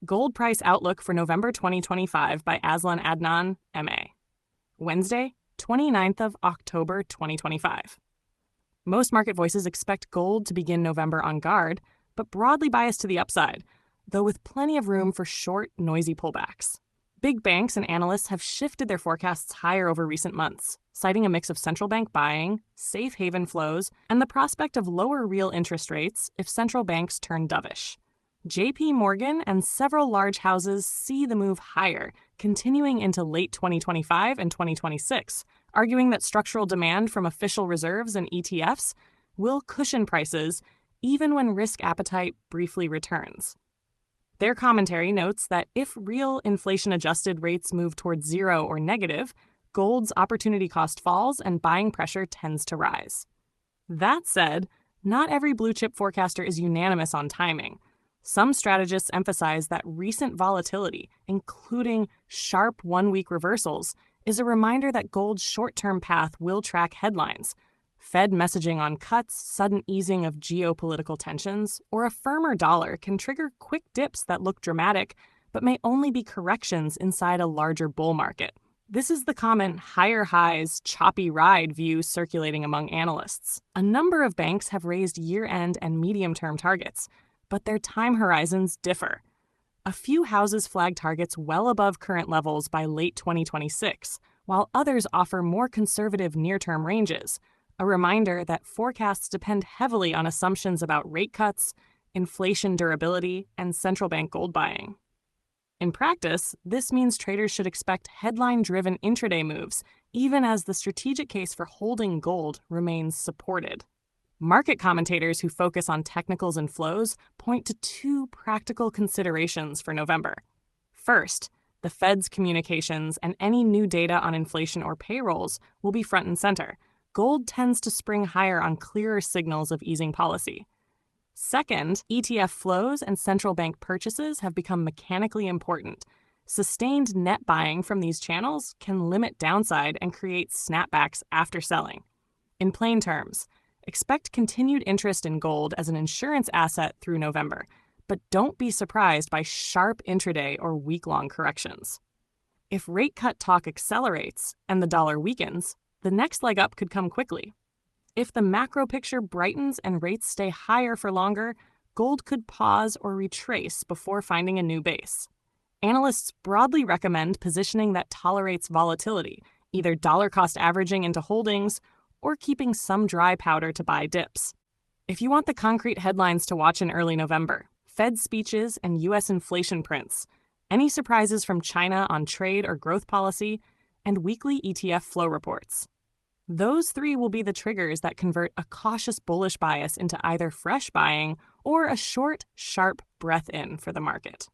Gold Price Outlook for November 2025 by AZLAN Adnan, MA. Wednesday, 29th of October 2025. Most market voices expect gold to begin November on guard, but broadly biased to the upside, though with plenty of room for short, noisy pullbacks. Big banks and analysts have shifted their forecasts higher over recent months, citing a mix of central bank buying, safe haven flows, and the prospect of lower real interest rates if central banks turn dovish. JP Morgan and several large houses see the move higher, continuing into late 2025 and 2026, arguing that structural demand from official reserves and ETFs will cushion prices even when risk appetite briefly returns. Their commentary notes that if real inflation-adjusted rates move towards zero or negative, gold's opportunity cost falls and buying pressure tends to rise. That said, not every blue-chip forecaster is unanimous on timing. Some strategists emphasize that recent volatility, including sharp one-week reversals, is a reminder that gold's short-term path will track headlines. Fed messaging on cuts, sudden easing of geopolitical tensions, or a firmer dollar can trigger quick dips that look dramatic, but may only be corrections inside a larger bull market. This is the common higher highs, choppy ride view circulating among analysts. A number of banks have raised year-end and medium-term targets, but their time horizons differ. A few houses flag targets well above current levels by late 2026, while others offer more conservative near-term ranges, a reminder that forecasts depend heavily on assumptions about rate cuts, inflation durability, and central bank gold buying. In practice, this means traders should expect headline-driven intraday moves, even as the strategic case for holding gold remains supported. Market commentators who focus on technicals and flows point to two practical considerations for November. First, the Fed's communications and any new data on inflation or payrolls will be front and center. Gold tends to spring higher on clearer signals of easing policy. Second, ETF flows and central bank purchases have become mechanically important. Sustained net buying from these channels can limit downside and create snapbacks after selling. In plain terms, expect continued interest in gold as an insurance asset through November, but don't be surprised by sharp intraday or week-long corrections. If rate cut talk accelerates and the dollar weakens, the next leg up could come quickly. If the macro picture brightens and rates stay higher for longer, gold could pause or retrace before finding a new base. Analysts broadly recommend positioning that tolerates volatility, either dollar cost averaging into holdings or keeping some dry powder to buy dips. If you want the concrete headlines to watch in early November, Fed speeches and U.S. inflation prints, any surprises from China on trade or growth policy, and weekly ETF flow reports. Those three will be the triggers that convert a cautious bullish bias into either fresh buying or a short, sharp breath in for the market.